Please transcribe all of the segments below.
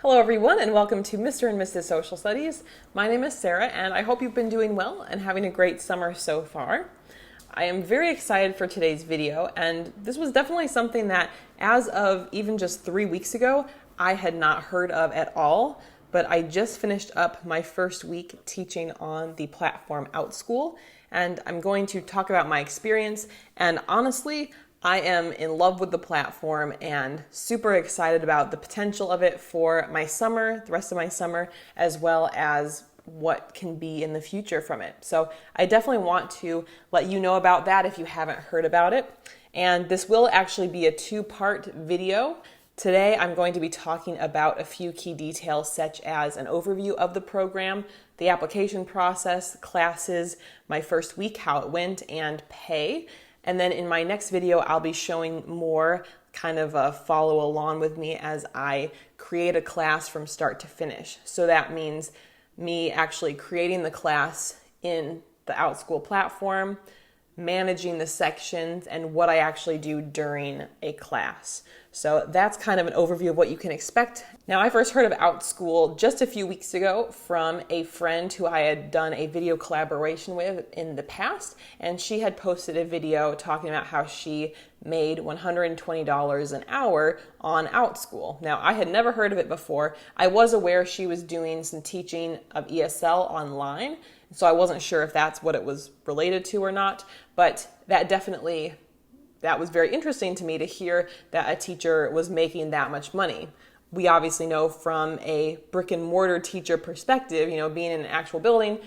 Hello everyone and welcome to Mr. and Mrs. Social Studies. My name is Sarah and I hope you've been doing well and having a great summer so far. I am very excited for today's video, and this was definitely something that as of even just 3 weeks ago, I had not heard of at all, but I just finished up my first week teaching on the platform Outschool, and I'm going to talk about my experience. And honestly, I am in love with the platform and super excited about the potential of it for my summer, the rest of my summer, as well as what can be in the future from it. So I definitely want to let you know about that if you haven't heard about it. And this will actually be a two-part video. Today I'm going to be talking about a few key details such as an overview of the program, the application process, classes, my first week, how it went, and pay. And then in my next video, I'll be showing more kind of a follow along with me as I create a class from start to finish. So that means me actually creating the class in the Outschool platform, managing the sections, and what I actually do during a class. So that's kind of an overview of what you can expect. Now, I first heard of Outschool just a few weeks ago from a friend who I had done a video collaboration with in the past, and she had posted a video talking about how she made $120 an hour on Outschool. Now, I had never heard of it before. I was aware she was doing some teaching of ESL online, so I wasn't sure if that's what it was related to or not, but that was very interesting to me to hear that a teacher was making that much money. We obviously know from a brick and mortar teacher perspective, being in an actual building,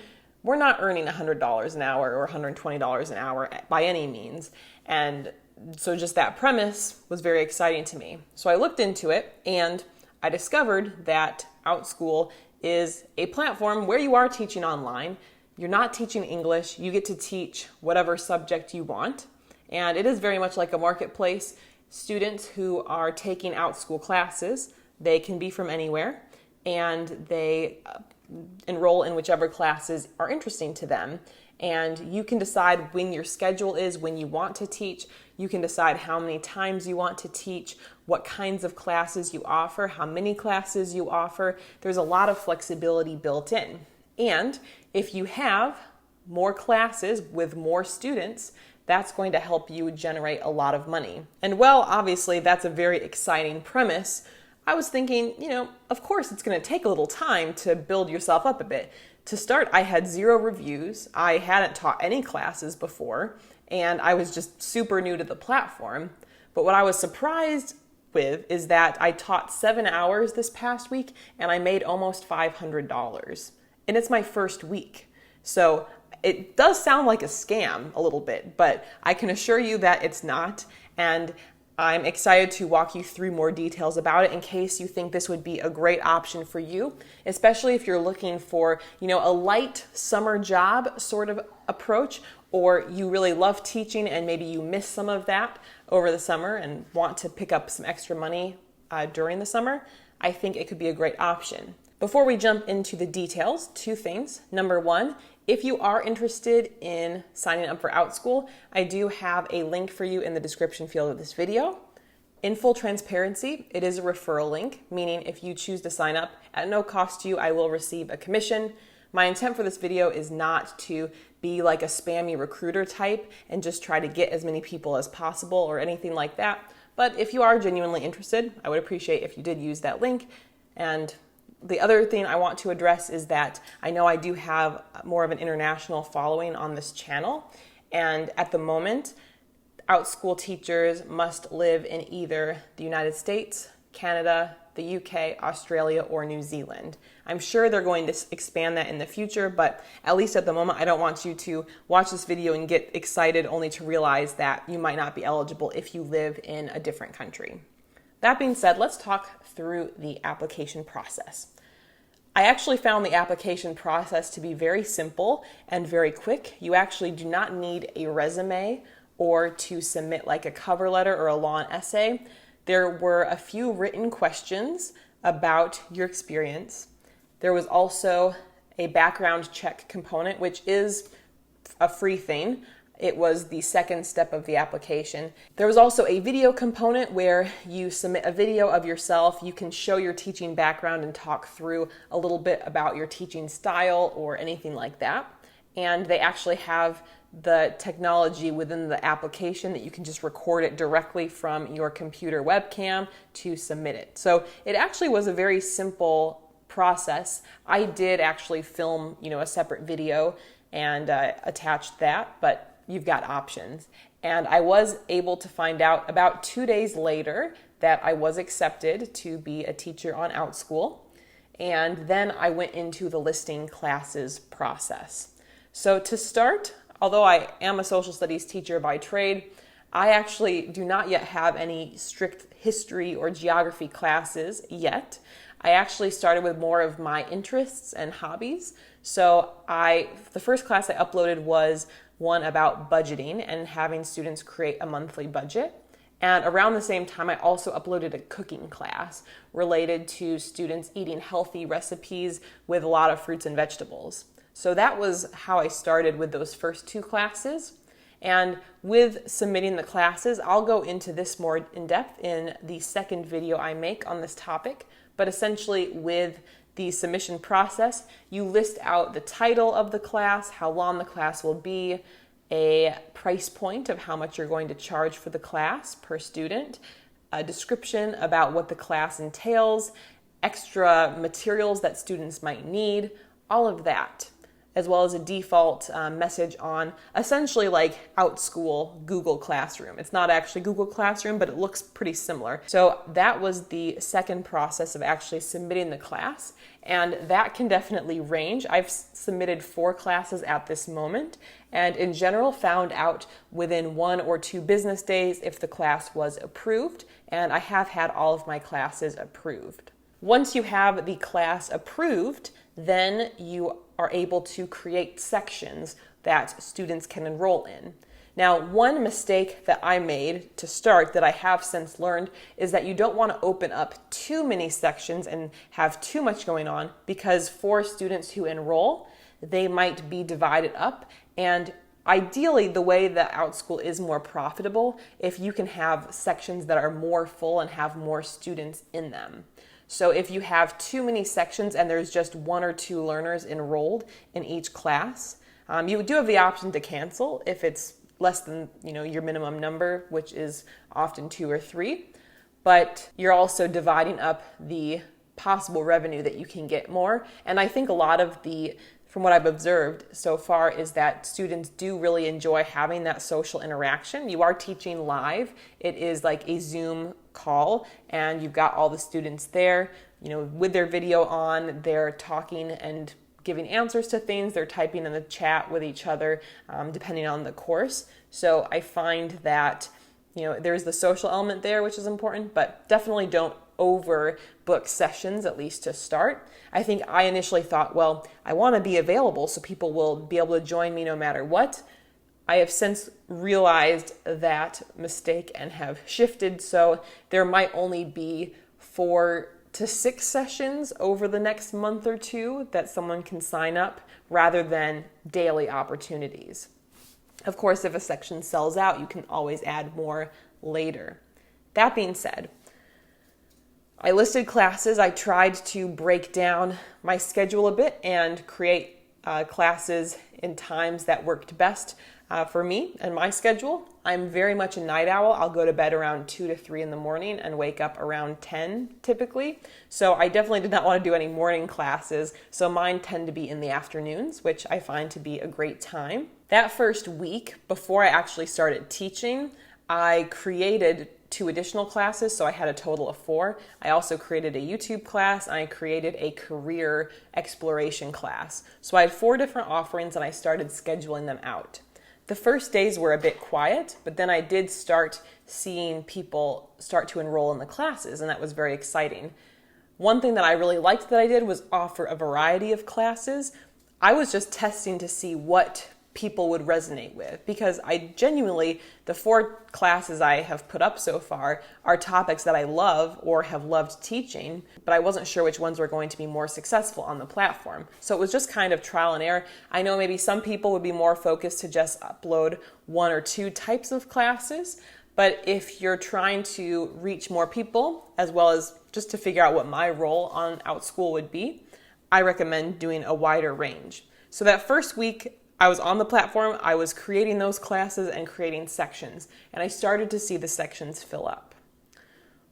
we're not earning $100 an hour or $120 an hour by any means. And so just that premise was very exciting to me. So I looked into it and I discovered that Outschool is a platform where you are teaching online. You're not teaching English. You get to teach whatever subject you want. And it is very much like a marketplace. Students who are taking Outschool classes, they can be from anywhere, and they enroll in whichever classes are interesting to them. And you can decide when your schedule is, when you want to teach. You can decide how many times you want to teach, what kinds of classes you offer, how many classes you offer. There's a lot of flexibility built in. And if you have more classes with more students, that's going to help you generate a lot of money. And while obviously that's a very exciting premise, I was thinking, of course it's going to take a little time to build yourself up a bit. To start, I had 0 reviews. I hadn't taught any classes before, and I was just super new to the platform. But what I was surprised with is that I taught 7 hours this past week, and I made almost $500. And it's my first week. So it does sound like a scam a little bit, but I can assure you that it's not. And I'm excited to walk you through more details about it in case you think this would be a great option for you, especially if you're looking for, a light summer job sort of approach, or you really love teaching and maybe you miss some of that over the summer and want to pick up some extra money during the summer. I think it could be a great option. Before we jump into the details, 2 things. Number 1, if you are interested in signing up for Outschool, I do have a link for you in the description field of this video. In full transparency, it is a referral link, meaning if you choose to sign up at no cost to you, I will receive a commission. My intent for this video is not to be like a spammy recruiter type and just try to get as many people as possible or anything like that. But if you are genuinely interested, I would appreciate if you did use that link. And the other thing I want to address is that I know I do have more of an international following on this channel, and at the moment, Outschool teachers must live in either the United States, Canada, the UK, Australia, or New Zealand. I'm sure they're going to expand that in the future, but at least at the moment, I don't want you to watch this video and get excited only to realize that you might not be eligible if you live in a different country. That being said, let's talk through the application process. I actually found the application process to be very simple and very quick. You actually do not need a resume or to submit like a cover letter or a long essay. There were a few written questions about your experience. There was also a background check component, which is a free thing. It was the second step of the application. There was also a video component where you submit a video of yourself. You can show your teaching background and talk through a little bit about your teaching style or anything like that. And they actually have the technology within the application that you can just record it directly from your computer webcam to submit it. So it actually was a very simple process. I did actually film, a separate video and attached that, but you've got options. And I was able to find out about 2 days later that I was accepted to be a teacher on Outschool. And then I went into the listing classes process. So to start, although I am a social studies teacher by trade, I actually do not yet have any strict history or geography classes yet. I actually started with more of my interests and hobbies. So the first class I uploaded was one about budgeting and having students create a monthly budget. And around the same time, I also uploaded a cooking class related to students eating healthy recipes with a lot of fruits and vegetables. So that was how I started with those first 2 classes. And with submitting the classes, I'll go into this more in depth in the second video I make on this topic. But essentially with the submission process, you list out the title of the class, how long the class will be, a price point of how much you're going to charge for the class per student, a description about what the class entails, extra materials that students might need, all of that, as well as a default message on essentially like Outschool Google Classroom. It's not actually Google Classroom, but it looks pretty similar. So that was the second process of actually submitting the class, and that can definitely range. I've submitted 4 classes at this moment, and in general found out within 1 or 2 business days if the class was approved, and I have had all of my classes approved. Once you have the class approved, then you are able to create sections that students can enroll in. Now, one mistake that I made to start that I have since learned is that you don't want to open up too many sections and have too much going on, because for students who enroll, they might be divided up. And ideally, the way that Outschool is more profitable, if you can have sections that are more full and have more students in them. So if you have too many sections and there's just 1 or 2 learners enrolled in each class, you do have the option to cancel if it's less than your minimum number, which is often 2 or 3. But you're also dividing up the possible revenue that you can get more. And I think a lot of from what I've observed so far, is that students do really enjoy having that social interaction. You are teaching live. It is like a Zoom call, and you've got all the students there, with their video on. They're talking and giving answers to things. They're typing in the chat with each other, depending on the course. So I find that, there's the social element there, which is important, but definitely don't overbook sessions, at least to start. I think I initially thought, well, I want to be available so people will be able to join me no matter what. I have since realized that mistake and have shifted, so there might only be 4 to 6 sessions over the next month or 2 that someone can sign up, rather than daily opportunities. Of course, if a section sells out, you can always add more later. That being said, I listed classes. I tried to break down my schedule a bit and create classes in times that worked best for me and my schedule. I'm very much a night owl. I'll go to bed around 2 to 3 in the morning and wake up around 10 typically. So I definitely did not want to do any morning classes. So mine tend to be in the afternoons, which I find to be a great time. That first week, before I actually started teaching, I created 2 additional classes, so I had a total of 4. I also created a YouTube class, and I created a career exploration class. So I had 4 different offerings, and I started scheduling them out. The first days were a bit quiet, but then I did start seeing people start to enroll in the classes, and that was very exciting. One thing that I really liked that I did was offer a variety of classes. I was just testing to see what people would resonate with, because I genuinely, the 4 classes I have put up so far are topics that I love or have loved teaching, but I wasn't sure which ones were going to be more successful on the platform. So it was just kind of trial and error. I know maybe some people would be more focused to just upload 1 or 2 types of classes, but if you're trying to reach more people, as well as just to figure out what my role on Outschool would be, I recommend doing a wider range. So that first week I was on the platform, I was creating those classes and creating sections, and I started to see the sections fill up.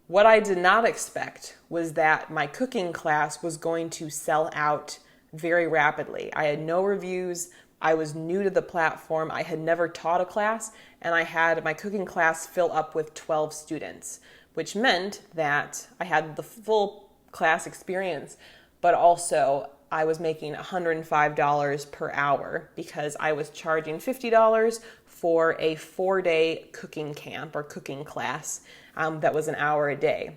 What I did not expect was that my cooking class was going to sell out very rapidly. I had no reviews, I was new to the platform, I had never taught a class, and I had my cooking class fill up with 12 students, which meant that I had the full class experience, but also I was making $105 per hour because I was charging $50 for a 4-day cooking camp or cooking class that was an hour a day.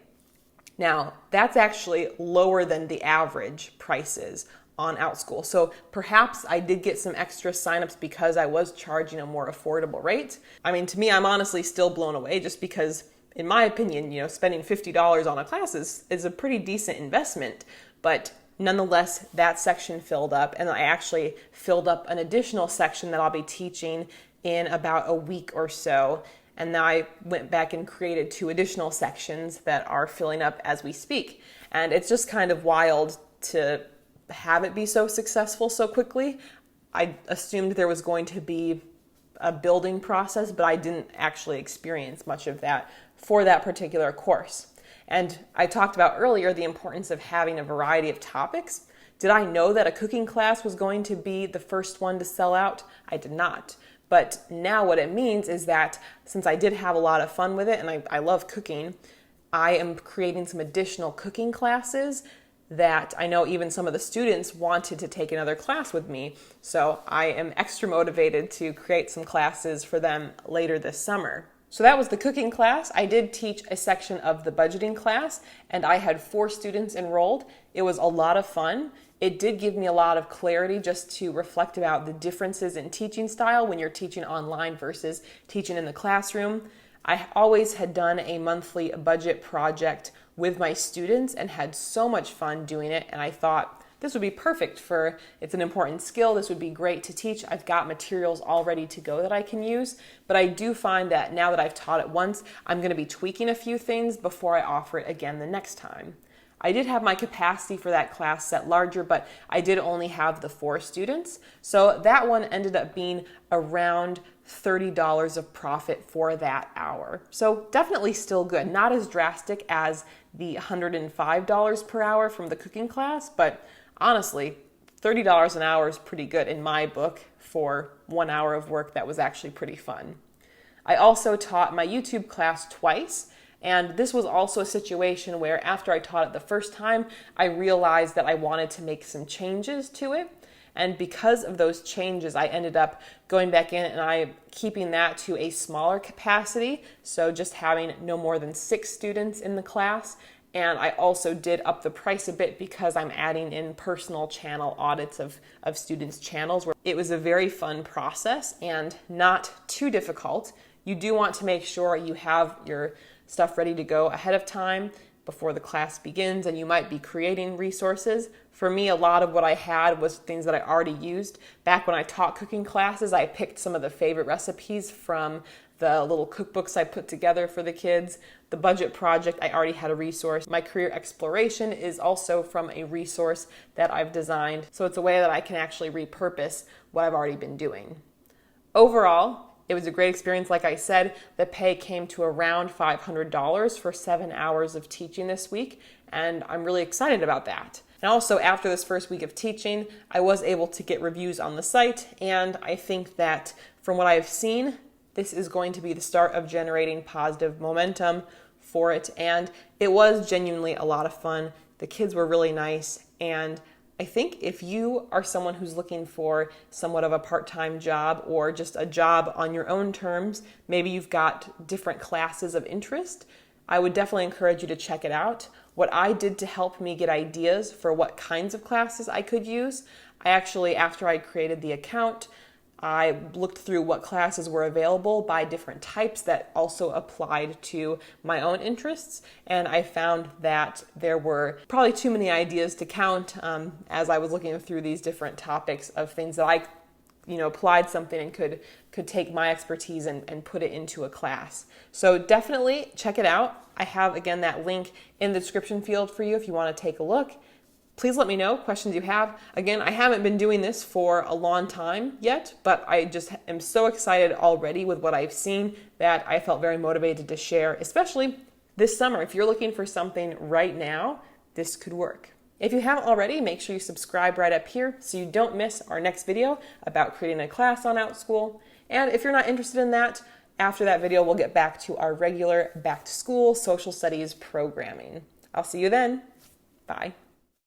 Now, that's actually lower than the average prices on Outschool. So perhaps I did get some extra signups because I was charging a more affordable rate. I mean, to me, I'm honestly still blown away just because, in my opinion, spending $50 on a class is a pretty decent investment, but nonetheless, that section filled up, and I actually filled up an additional section that I'll be teaching in about a week or so. And now I went back and created 2 additional sections that are filling up as we speak. And it's just kind of wild to have it be so successful so quickly. I assumed there was going to be a building process, but I didn't actually experience much of that for that particular course. And I talked about earlier the importance of having a variety of topics. Did I know that a cooking class was going to be the first one to sell out? I did not. But now what it means is that since I did have a lot of fun with it and I love cooking, I am creating some additional cooking classes that I know even some of the students wanted to take another class with me. So I am extra motivated to create some classes for them later this summer. So that was the cooking class. I did teach a section of the budgeting class, and I had 4 students enrolled. It was a lot of fun. It did give me a lot of clarity just to reflect about the differences in teaching style when you're teaching online versus teaching in the classroom. I always had done a monthly budget project with my students and had so much fun doing it, and I thought, this would be perfect it's an important skill. This would be great to teach. I've got materials all ready to go that I can use, but I do find that now that I've taught it once, I'm going to be tweaking a few things before I offer it again the next time. I did have my capacity for that class set larger, but I did only have the 4 students. So that one ended up being around $30 of profit for that hour. So definitely still good. Not as drastic as the $105 per hour from the cooking class, but honestly, $30 an hour is pretty good in my book for 1 hour of work that was actually pretty fun. I also taught my YouTube class twice, and this was also a situation where after I taught it the first time, I realized that I wanted to make some changes to it. And because of those changes, I ended up going back in and I keeping that to a smaller capacity. So just having no more than 6 students in the class. And I also did up the price a bit because I'm adding in personal channel audits of students' channels. Where it was a very fun process and not too difficult. You do want to make sure you have your stuff ready to go ahead of time before the class begins, and you might be creating resources. For me, a lot of what I had was things that I already used. Back when I taught cooking classes, I picked some of the favorite recipes from the little cookbooks I put together for the kids. The budget project, I already had a resource. My career exploration is also from a resource that I've designed. So it's a way that I can actually repurpose what I've already been doing. Overall, it was a great experience. Like I said, the pay came to around $500 for 7 hours of teaching this week, and I'm really excited about that. And also, after this first week of teaching, I was able to get reviews on the site, and I think that from what I've seen, this is going to be the start of generating positive momentum for it, and it was genuinely a lot of fun. The kids were really nice, and I think if you are someone who's looking for somewhat of a part-time job or just a job on your own terms, maybe you've got different classes of interest, I would definitely encourage you to check it out. What I did to help me get ideas for what kinds of classes I could use, I actually, after I created the account, I looked through what classes were available by different types that also applied to my own interests, and I found that there were probably too many ideas to count as I was looking through these different topics of things that I applied something and could take my expertise and put it into a class. So definitely check it out. I have, again, that link in the description field for you if you want to take a look. Please let me know questions you have. Again, I haven't been doing this for a long time yet, but I just am so excited already with what I've seen that I felt very motivated to share, especially this summer. If you're looking for something right now, this could work. If you haven't already, make sure you subscribe right up here so you don't miss our next video about creating a class on Outschool. And if you're not interested in that, after that video, we'll get back to our regular back to school social studies programming. I'll see you then. Bye.